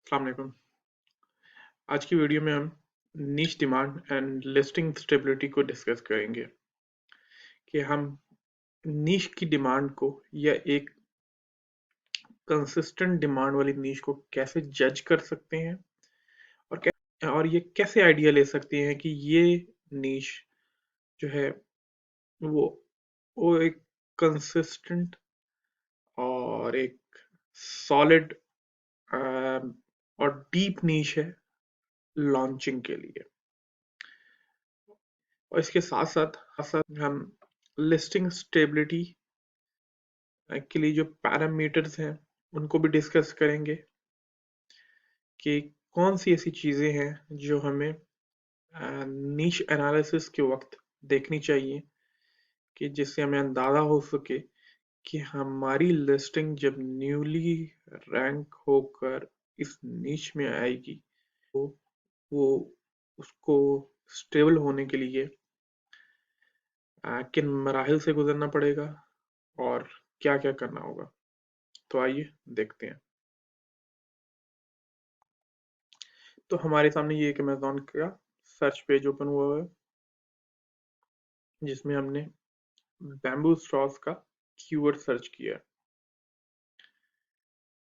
अस्सलाम वालेकुम। आज की वीडियो में हम नीश डिमांड एंड लिस्टिंग स्टेबिलिटी को डिस्कस करेंगे कि हम नीश की डिमांड को या एक कंसिस्टेंट डिमांड वाली नीश को कैसे जज कर सकते हैं और ये कैसे आइडिया ले सकते हैं कि ये नीश जो है वो वो एक कंसिस्टेंट और एक सॉलिड और डीप नीश है लॉन्चिंग के लिए। और इसके साथ साथ हम लिस्टिंग स्टेबिलिटी के लिए जो पैरामीटर्स हैं उनको भी डिस्कस करेंगे कि कौन सी ऐसी चीज़ें हैं जो हमें नीश एनालिसिस के वक्त देखनी चाहिए कि जिससे हमें अंदाज़ा हो सके कि हमारी लिस्टिंग जब न्यूली रैंक होकर इस नीश में आएगी तो वो उसको स्टेबल होने के लिए किन मराहिल से गुजरना पड़ेगा और क्या क्या करना होगा। तो आइए देखते हैं। तो हमारे सामने ये एक अमेज़न का सर्च पेज ओपन हुआ है जिसमें हमने बैम्बू स्ट्रॉस का कीवर्ड सर्च किया है।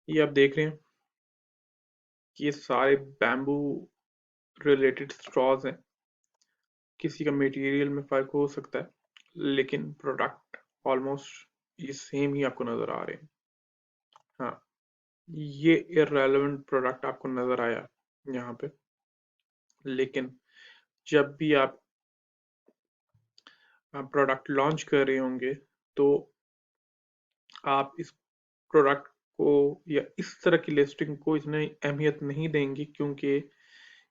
ये आप देख रहे हैं कि ये सारे बैम्बू रिलेटेड स्ट्रॉज हैं। किसी का मटेरियल में फ़र्क हो सकता है लेकिन प्रोडक्ट ऑलमोस्ट ये सेम ही आपको नज़र आ रहे हैं। हाँ, ये इररेलेवेंट प्रोडक्ट आपको नज़र आया यहाँ पे, लेकिन जब भी आप प्रोडक्ट लॉन्च कर रहे होंगे तो आप इस प्रोडक्ट को या इस तरह की लिस्टिंग को इतनी अहमियत नहीं देंगे क्योंकि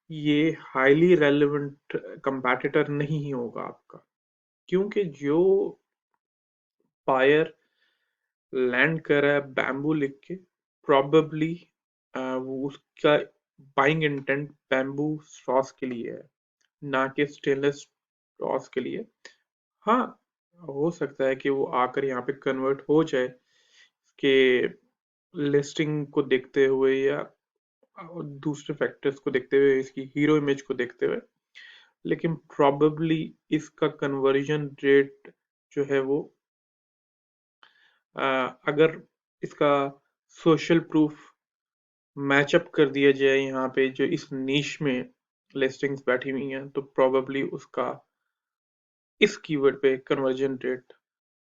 ये हाईली रेलेवेंट कंपैटिटर नहीं ही होगा आपका, क्योंकि जो बायर लैंड कर रहा है बैम्बू लिख के प्रॉबेबली वो उसका बाइंग इंटेंट बैम्बू स्ट्रॉस के लिए है, ना कि स्टेनलेस स्ट्रॉस के लिए। हाँ, हो सकता है कि वो आकर यहाँ पे कन्वर्ट हो जाए कि लिस्टिंग को देखते हुए या दूसरे फैक्टर्स को देखते हुए, इसकी हीरो इमेज को देखते हुए, लेकिन प्रॉबेबली इसका कन्वर्जन रेट जो है वो अगर इसका सोशल प्रूफ मैचअप कर दिया जाए यहाँ पे जो इस नीश में लिस्टिंग्स बैठी हुई हैं तो प्रॉबेबली उसका इस कीवर्ड पे कन्वर्जन रेट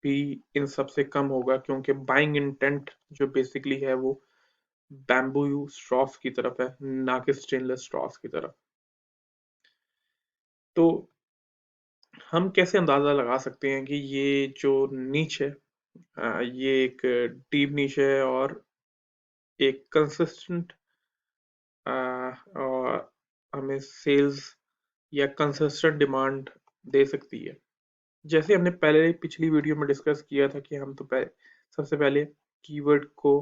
भी इन सबसे कम होगा, क्योंकि बाइंग इंटेंट जो बेसिकली है वो बैम्बू स्ट्रॉस की तरफ है, ना कि स्टेनलेस स्ट्रॉस की तरफ। तो हम कैसे अंदाजा लगा सकते हैं कि ये जो नीच है ये एक डीप नीच है और एक कंसिस्टेंट और हमें सेल्स या कंसिस्टेंट डिमांड दे सकती है। जैसे हमने पहले पिछली वीडियो में डिस्कस किया था कि हम तो सबसे पहले कीवर्ड को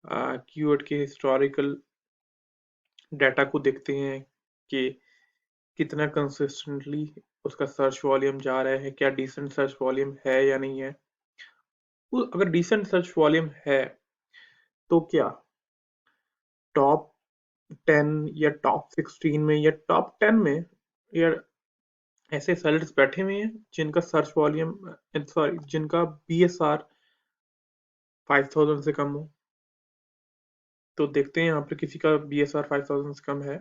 कीवर्ड के हिस्टोरिकल डाटा को देखते हैं कि कितना कंसिस्टेंटली उसका सर्च वॉल्यूम जा रहा है, क्या डिसेंट सर्च वॉल्यूम है या नहीं है। अगर डिसेंट सर्च वॉल्यूम है तो क्या टॉप 10 या टॉप 16 में या टॉप 10 में या ऐसे सेलर्स बैठे हुए हैं जिनका सर्च वॉल्यूम सॉरी जिनका BSR 5000 से कम हो। तो देखते हैं यहाँ पे किसी का BSR 5000 से कम है।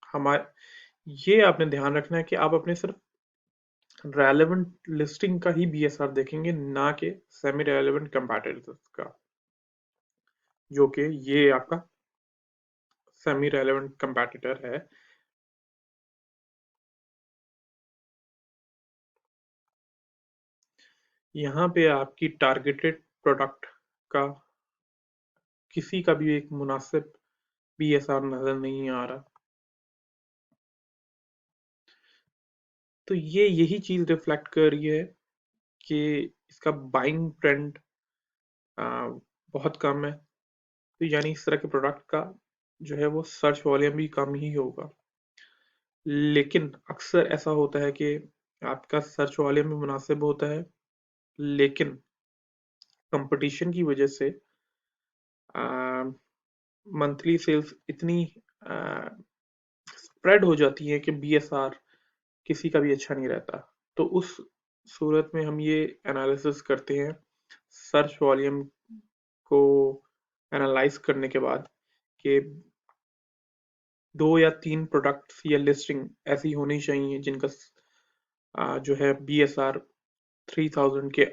हमारे ये आपने ध्यान रखना है कि आप अपने सिर्फ रेलेवेंट लिस्टिंग का ही BSR देखेंगे, ना कि सेमी रेलेवेंट कंपैटिटर्स का, जो कि ये आपका सेमी रेलेवेंट कंपैटिटर है। यहाँ पे आपकी टारगेटेड प्रोडक्ट का किसी का भी एक मुनासिब BSR नजर नहीं आ रहा। तो ये यही चीज रिफ्लेक्ट कर रही है कि इसका बाइंग ट्रेंड बहुत कम है। तो यानी इस तरह के प्रोडक्ट का जो है वो सर्च वॉल्यूम भी कम ही होगा। लेकिन अक्सर ऐसा होता है कि आपका सर्च वॉल्यूम भी मुनासिब होता है, लेकिन कंपटीशन की वजह से मंथली सेल्स इतनी स्प्रेड हो जाती है कि बीएसआर किसी का भी अच्छा नहीं रहता। तो उस सूरत में हम ये एनालिसिस करते हैं सर्च वॉल्यूम को एनालाइज करने के बाद कि 2 या 3 प्रोडक्ट्स या लिस्टिंग ऐसी होनी चाहिए जिनका जो है बीएसआर 3000 के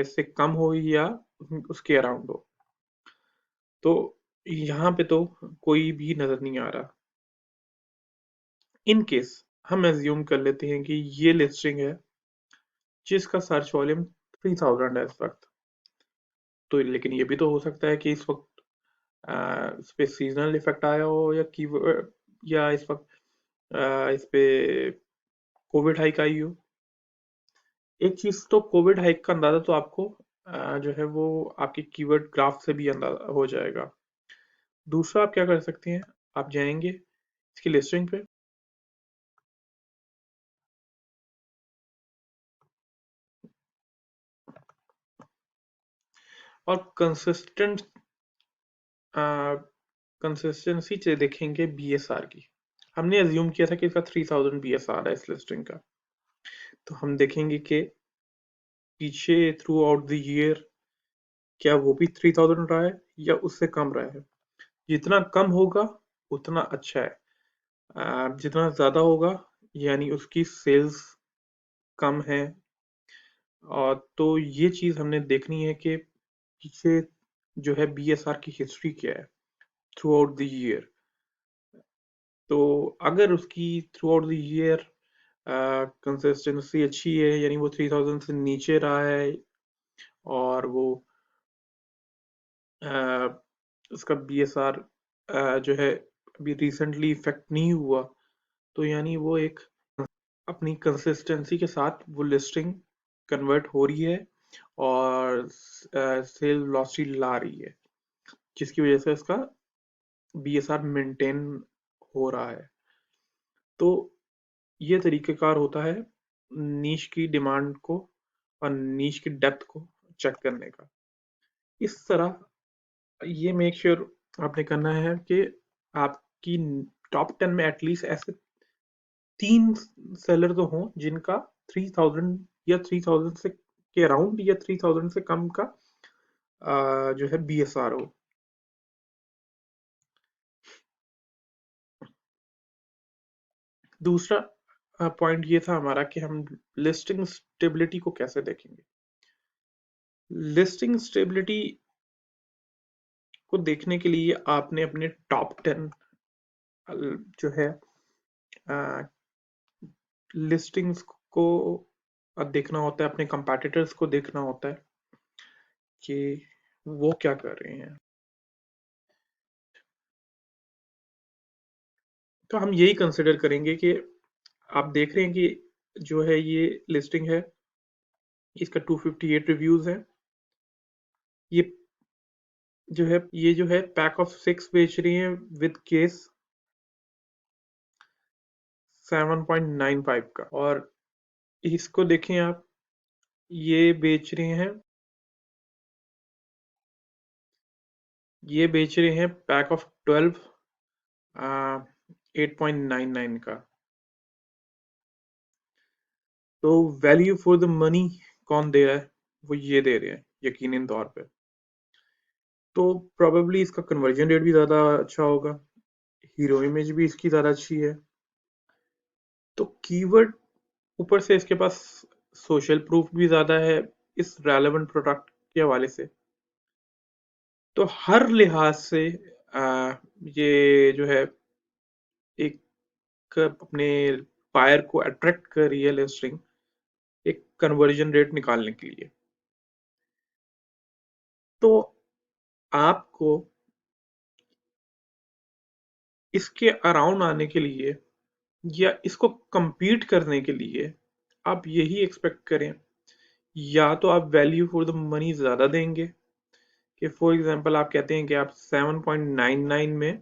से कम हो या उसके अराउंड हो। तो यहाँ पे तो कोई भी नजर नहीं आ रहा। इन केस हम एज्यूम कर लेते हैं कि ये लिस्टिंग है जिसका सर्च वॉल्यूम 3000 है इस वक्त। तो लेकिन ये भी तो हो सकता है कि इस वक्त इस पे सीजनल इफेक्ट आया हो या कीवर्ड या इस वक्त इस पे कोविड हाइक आई हो। एक चीज तो कोविड हाइक का अंदाजा तो आपको जो है वो आपके कीवर्ड ग्राफ से भी अंदाजा हो जाएगा। दूसरा आप क्या कर सकते हैं, आप जाएंगे इसकी लिस्टिंग पे और कंसिस्टेंसी से देखेंगे बीएसआर की। हमने अज्यूम किया था कि इसका 3000 बीएसआर है इस लिस्टिंग का। तो हम देखेंगे कि पीछे थ्रू आउट द ईयर क्या वो भी 3000 रहा है या उससे कम रहा है। जितना कम होगा उतना अच्छा है, जितना ज्यादा होगा यानी उसकी सेल्स कम है। और तो ये चीज हमने देखनी है कि पीछे जो है बीएसआर की हिस्ट्री क्या है थ्रू आउट द ईयर। तो अगर उसकी through out the year consistency अच्छी है यानी वो 3000 से नीचे रहा है और वो अ, उसका बीएसआर जो है अभी रिसेंटली इफेक्ट नहीं हुआ, तो यानी वो एक अपनी कंसिस्टेंसी के साथ वो लिस्टिंग कन्वर्ट हो रही है और सेल वेलोसिटी ला रही है, जिसकी वजह से इसका बीएसआर मेंटेन हो रहा है। तो ये तरीक़ेकार होता है नीश की डिमांड को और नीश की डेप्थ को चेक करने का। इस तरह ये मेक श्योर आपने करना है कि आपकी टॉप 10 में एटलीस्ट ऐसे 3 सेलर तो हों जिनका 3000 या 3000 से के अराउंड या 3000 से कम का जो है बीएसआर हो। दूसरा पॉइंट ये था हमारा कि हम लिस्टिंग स्टेबिलिटी को कैसे देखेंगे। लिस्टिंग स्टेबिलिटी को देखने के लिए आपने अपने टॉप 10 जो है लिस्टिंग्स को देखना होता है, अपने कंपेटिटर्स को देखना होता है कि वो क्या कर रहे हैं। तो हम यही कंसिडर करेंगे कि आप देख रहे हैं कि जो है ये लिस्टिंग है, इसका 258 रिव्यूज है। ये जो है पैक ऑफ 6 बेच रही है विद केस 7.95 का। और इसको देखें आप, ये बेच रहे हैं पैक ऑफ 12 8.99 का। तो वैल्यू फॉर द मनी कौन दे रहा है, वो ये दे रहे हैं यकीनन तौर पे। तो प्रोबेबली इसका कन्वर्जन रेट भी ज़्यादा अच्छा होगा, हीरो इमेज भी इसकी ज़्यादा अच्छी है। तो कीवर्ड ऊपर से इसके पास सोशल प्रूफ भी ज़्यादा है इस रेलेवेंट प्रोडक्ट के हवाले से। तो हर लिहाज से ये जो है एक अपने बायर को अट्रैक्ट कर रही है लिस्टिंग एक कन्वर्जन रेट निकालने के लिए। तो आपको इसके अराउंड आने के लिए या इसको compete करने के लिए आप यही एक्सपेक्ट करें, या तो आप वैल्यू फॉर द मनी ज्यादा देंगे कि फॉर एग्जांपल आप कहते हैं कि आप 7.99 में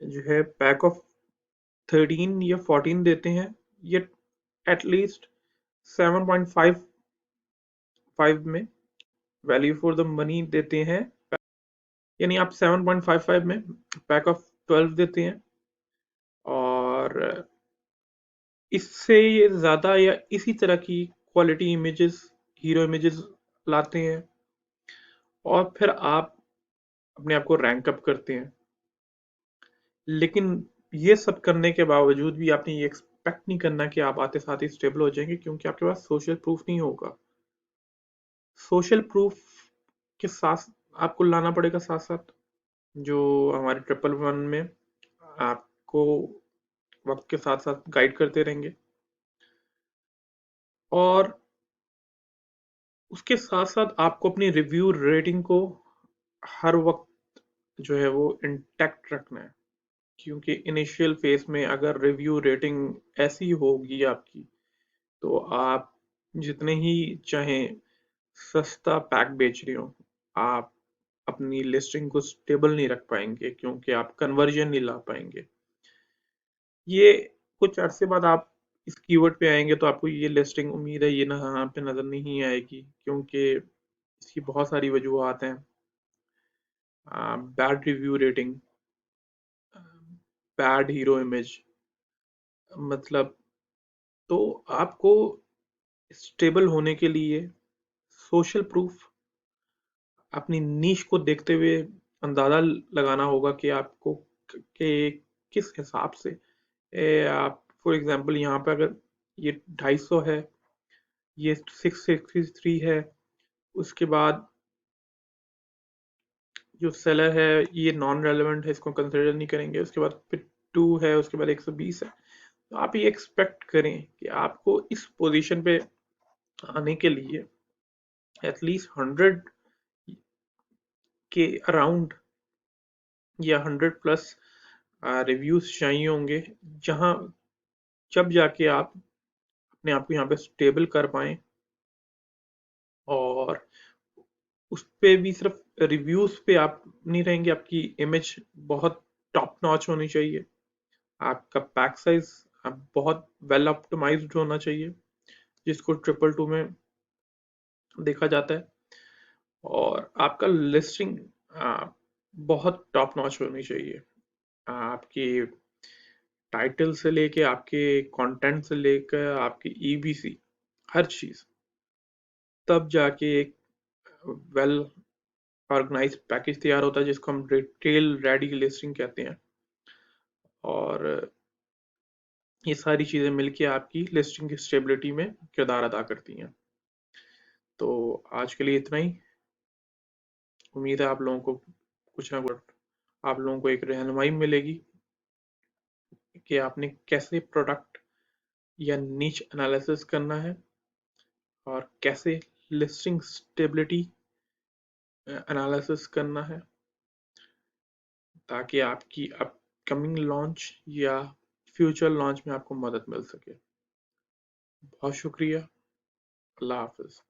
जो है पैक ऑफ 13 या 14 देते हैं, या एटलीस्ट 7.55 में वैल्यू फॉर द मनी देते हैं। यानी आप 7.55 में पैक ऑफ 12 देते हैं, और इससे ये ज़्यादा या इसी तरह की क्वालिटी इमेजेस, हीरो इमेजेस लाते हैं, और फिर आप अपने आप को रैंक अप करते हैं। लेकिन ये सब करने के बावजूद भी आपने ये एक्सपेक्ट नहीं करना कि आप आते साथ ही स्टेबल हो जाएंगे, क्योंकि आपके पास सोशल प्रूफ नहीं होगा। सोशल प्रूफ के साथ आपको लाना पड़ेगा साथ साथ, जो हमारे 111 में आपको वक्त के साथ साथ गाइड करते रहेंगे। और उसके साथ साथ आपको अपनी रिव्यू रेटिंग को हर वक्त जो है वो इंटैक्ट रखना है, क्योंकि इनिशियल फेज में अगर रिव्यू रेटिंग ऐसी होगी आपकी, तो आप जितने ही चाहें सस्ता पैक बेच रहे हो, आप अपनी लिस्टिंग को स्टेबल नहीं रख पाएंगे, क्योंकि आप कन्वर्जन नहीं ला पाएंगे। ये कुछ अरसे बाद आप इस कीवर्ड पे आएंगे तो आपको ये लिस्टिंग, उम्मीद है, ये ना यहाँ पे नजर नहीं आएगी, क्योंकि इसकी बहुत सारी वजूहत हैं। Bad review rating, bad hero image, मतलब, तो आपको स्टेबल होने के लिए सोशल प्रूफ, अपनी नीश को देखते हुए अंदाजा लगाना होगा कि आपको कि किस हिसाब से आप, फॉर एग्जांपल, यहाँ पे अगर ये 250 है, ये 663 है, उसके बाद जो सेलर है ये नॉन रेलेवेंट है, इसको कंसिडर नहीं करेंगे, उसके बाद फिर 2 है, उसके बाद 120 है, तो आप ये एक्सपेक्ट करें कि आपको इस पोजीशन पे आने के लिए एटलीस्ट 100 के अराउंड या 100 प्लस रिव्यूज चाहिए होंगे, जहां जब जाके आप अपने आप को यहाँ पे स्टेबल कर पाएं। और उस पे भी सिर्फ रिव्यूज पे आप नहीं रहेंगे, आपकी इमेज बहुत टॉप नॉच होनी चाहिए, आपका पैक साइज बहुत वेल ऑप्टिमाइज्ड होना चाहिए, जिसको 222 में देखा जाता है, और आपका लिस्टिंग बहुत टॉप नॉच होनी चाहिए। आपकी टाइटल से लेके आपके कंटेंट से लेकर आपकी ईबीसी, हर चीज, तब जाके एक वेल ऑर्गेनाइज्ड पैकेज तैयार होता है, जिसको हम डिटेल रेडी लिस्टिंग कहते हैं। और ये सारी चीजें मिलके आपकी लिस्टिंग की स्टेबिलिटी में किरदार अदा करती हैं। तो आज के लिए इतना ही। उम्मीद है आप लोगों को कुछ ना कुछ, आप लोगों को एक रहनुमाई मिलेगी कि आपने कैसे प्रोडक्ट या नीच एनालिसिस करना है, और कैसे लिस्टिंग स्टेबिलिटी एनालिसिस करना है, ताकि आपकी अपकमिंग लॉन्च या फ्यूचर लॉन्च में आपको मदद मिल सके। बहुत शुक्रिया। अल्लाह हाफिज।